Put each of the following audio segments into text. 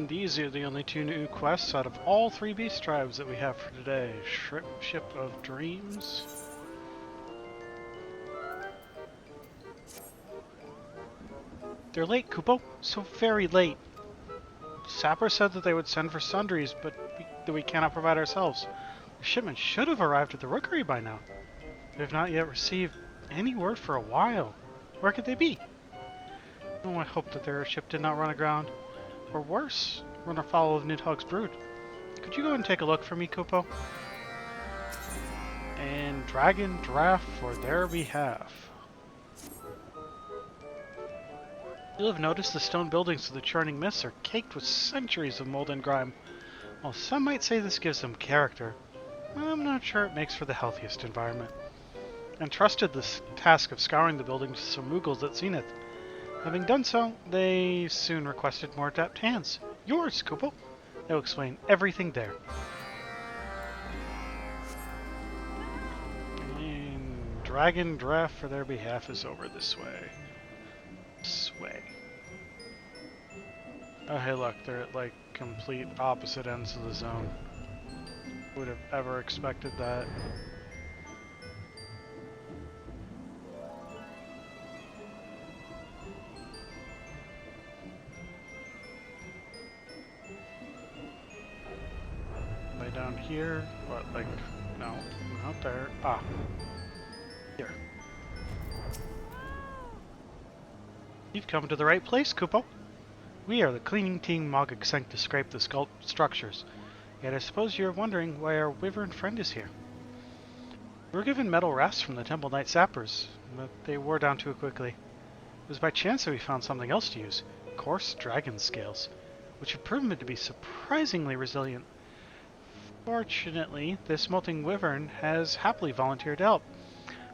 And these are the only two new quests out of all three beast tribes that we have for today. Ship of Dreams. They're late, Kupo. So very late. Sapper said that they would send for sundries, but that we cannot provide ourselves. The shipment should have arrived at the rookery by now. We have not yet received any word for a while. Where could they be? Oh, I hope that their ship did not run aground. Or worse, run afoul of Nidhogg's brood. Could you go and take a look for me, Kupo? And Dragon Draft for their behalf. You'll have noticed the stone buildings of the Churning Mists are caked with centuries of mold and grime. While some might say this gives them character, I'm not sure it makes for the healthiest environment. Entrusted this task of scouring the buildings to some Moogles at Zenith. Having done so, they soon requested more adept hands. Yours, Kupo. They'll explain everything there. And Dragon Draft for their behalf is over this way. This way. Oh hey look, they're at like complete opposite ends of the zone. Who would have ever expected that? Way down here? What, like, no, not there. Ah, here. You've come to the right place, Kupo. We are the cleaning team Mogg sent to scrape the structures. Yet I suppose you're wondering why our wyvern friend is here. We were given metal rasps from the Temple Knight sappers, but they wore down too quickly. It was by chance that we found something else to use, coarse dragon scales, which have proven to be surprisingly resilient. Fortunately, this molting wyvern has happily volunteered to help.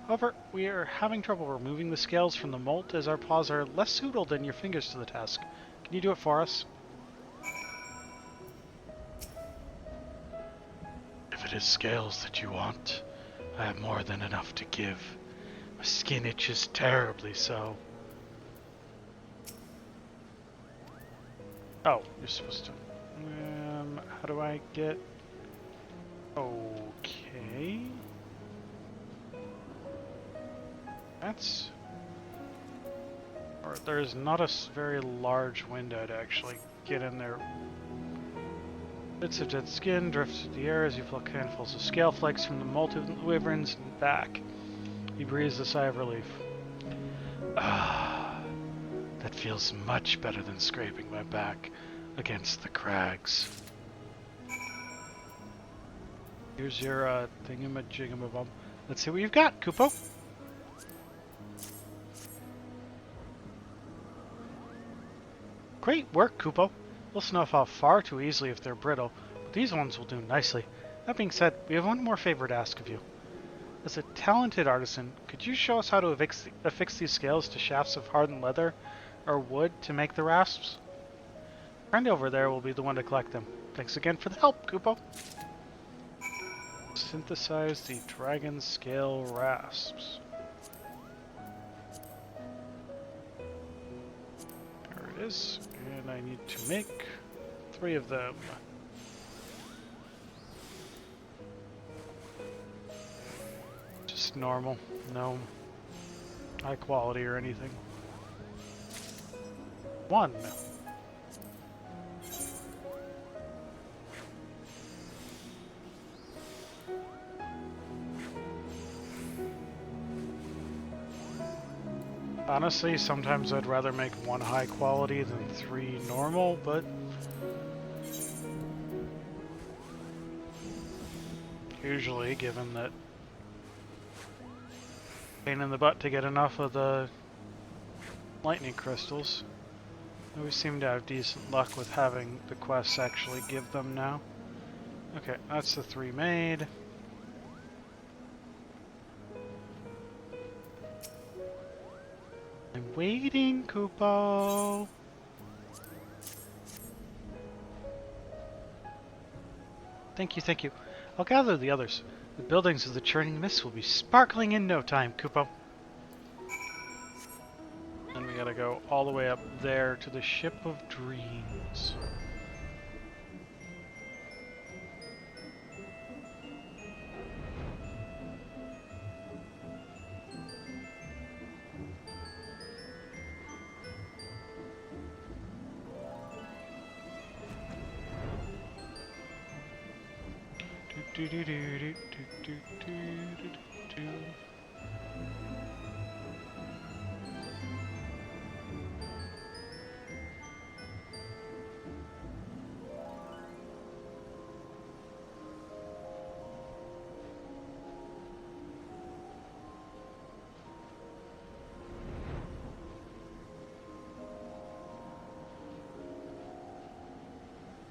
However, we are having trouble removing the scales from the molt as our paws are less suitable than your fingers to the task. Can you do it for us? If it is scales that you want, I have more than enough to give. My skin itches terribly, so... Oh, you're supposed to... how do I get... Okay... That's... Or there's not a very large window to actually get in there. Bits of dead skin drift through the air as you pluck handfuls of scale flakes from the molten wyverns and back. He breathes a sigh of relief. Ah, that feels much better than scraping my back against the crags. Here's your thingamajigamabob. Let's see what you've got, Kupo. Great work, Kupo. We'll snuff off far too easily if they're brittle, but these ones will do nicely. That being said, we have one more favor to ask of you. As a talented artisan, could you show us how to affix these scales to shafts of hardened leather or wood to make the rasps? A friend over there will be the one to collect them. Thanks again for the help, Kupo. Synthesize the dragon scale rasps. There it is. And I need to make 3 of them. Just normal, no high quality or anything. 1. Honestly, sometimes I'd rather make 1 high quality than 3 normal, but usually, given that pain in the butt to get enough of the lightning crystals, we seem to have decent luck with having the quests actually give them now. Okay, that's the 3 made. I'm waiting, Kupo. Thank you, thank you. I'll gather the others. The buildings of the Churning Mists will be sparkling in no time, Kupo. And we gotta go all the way up there to the Ship of Dreams.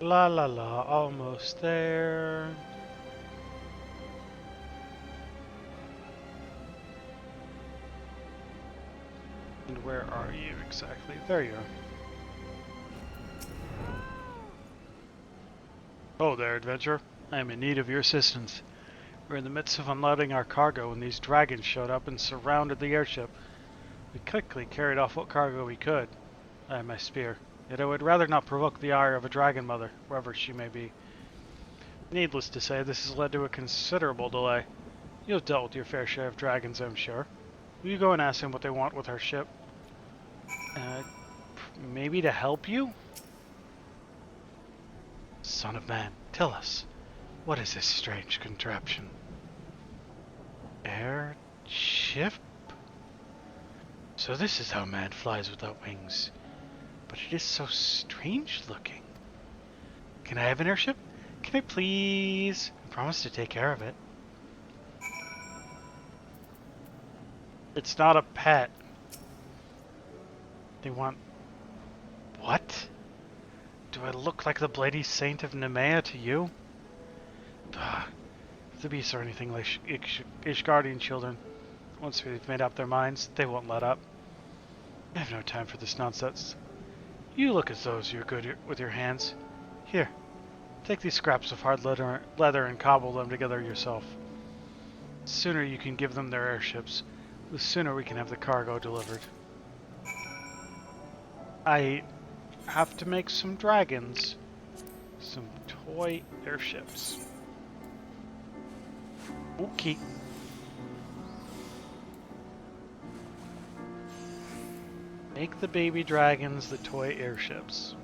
La la la, almost there. And where are you exactly? There you are. Oh there, adventurer. I am in need of your assistance. We're in the midst of unloading our cargo when these dragons showed up and surrounded the airship. We quickly carried off what cargo we could. I have my spear. Yet I would rather not provoke the ire of a dragon mother, wherever she may be. Needless to say, this has led to a considerable delay. You have dealt with your fair share of dragons, I'm sure. Will you go and ask them what they want with our ship? Maybe to help you? Son of man, tell us, what is this strange contraption? Airship? So this is how man flies without wings. But it is so strange looking. Can I have an airship? Can I please? I promise to take care of it. It's not a pet. They want... What? Do I look like the Bloody Saint of Nemea to you? If the beasts are anything like Ishgardian children, once they've made up their minds, they won't let up. I have no time for this nonsense. You look as though you're good with your hands. Here, take these scraps of hard leather and cobble them together yourself. The sooner you can give them their airships, the sooner we can have the cargo delivered. I have to make some dragons. Some toy airships. Okay. Make the baby dragons the toy airships.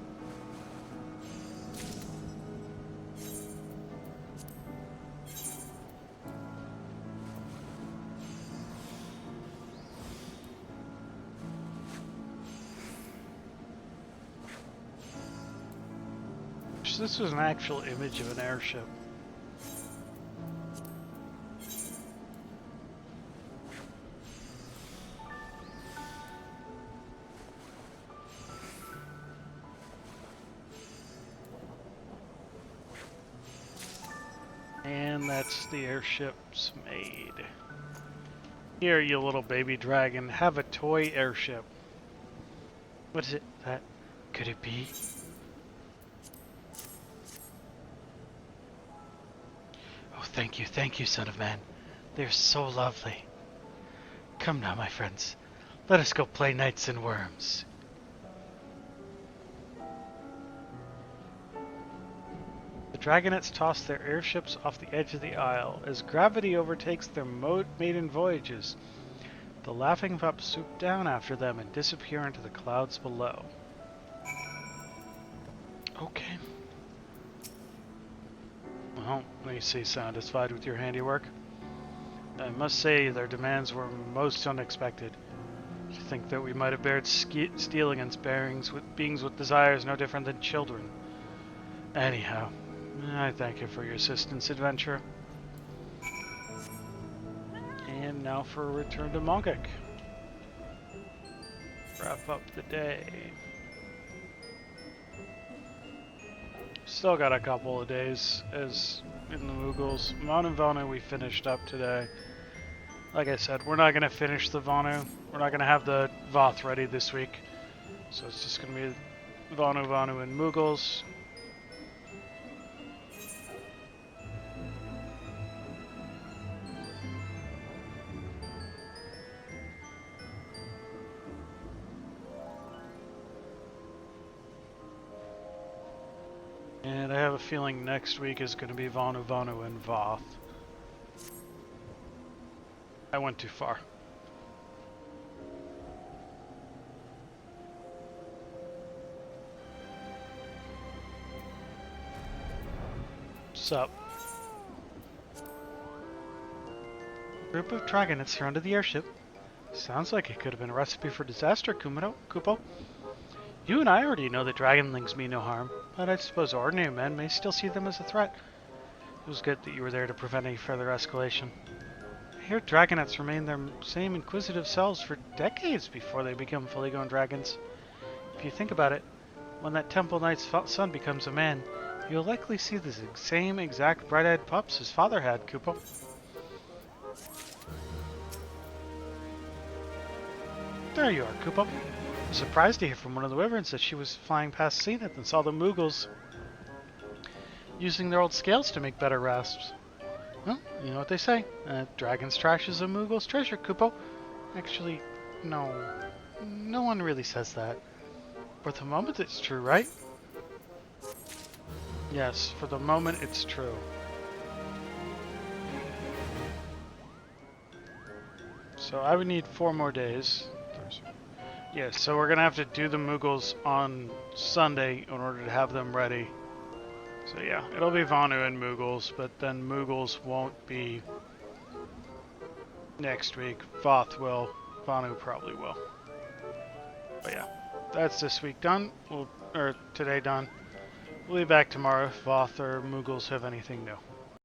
This was an actual image of an airship. And that's the airships made. Here, you little baby dragon, have a toy airship. What is it? That could it be? Oh, thank you, son of man. They're so lovely. Come now, my friends. Let us go play knights and worms. The dragonettes toss their airships off the edge of the isle. As gravity overtakes their maiden voyages, the laughing pups swoop down after them and disappear into the clouds below. Okay. Well, you seem satisfied with your handiwork. I must say their demands were most unexpected. To think that we might have bared steel against beings with desires no different than children. Anyhow, I thank you for your assistance, adventurer. And now for a return to Mongek. Wrap up the day. Still got a couple of days as in the Moogles. Vonu Vonu we finished up today. Like I said, we're not going to finish the Vonu. We're not going to have the Voth ready this week. So it's just going to be Vonu Vonu and Moogles. And I have a feeling next week is going to be Vonu Vonu and Voth. I went too far. Sup? Group of dragonets surrounded the airship. Sounds like it could have been a recipe for disaster, Kupo. You and I already know that dragonlings mean no harm, but I suppose ordinary men may still see them as a threat. It was good that you were there to prevent any further escalation. I hear dragonets remain their same inquisitive selves for decades before they become fully grown dragons. If you think about it, when that Temple Knight's son becomes a man, you'll likely see the same exact bright-eyed pups his father had, Kupo. There you are, Kupo. I was surprised to hear from one of the wyverns that she was flying past Zenith and saw the Moogles using their old scales to make better rasps. Well, you know what they say. Dragon's trash is a Moogle's treasure, Kupo. Actually, no. No one really says that. For the moment it's true, right? Yes, for the moment it's true. So I would need 4 more days. Yeah, so we're gonna have to do the Moogles on Sunday in order to have them ready. So yeah, it'll be Vanu and Moogles, but then Moogles won't be next week. Voth will. Vanu probably will. But yeah, that's this week done. Or today done. We'll be back tomorrow if Voth or Moogles have anything new.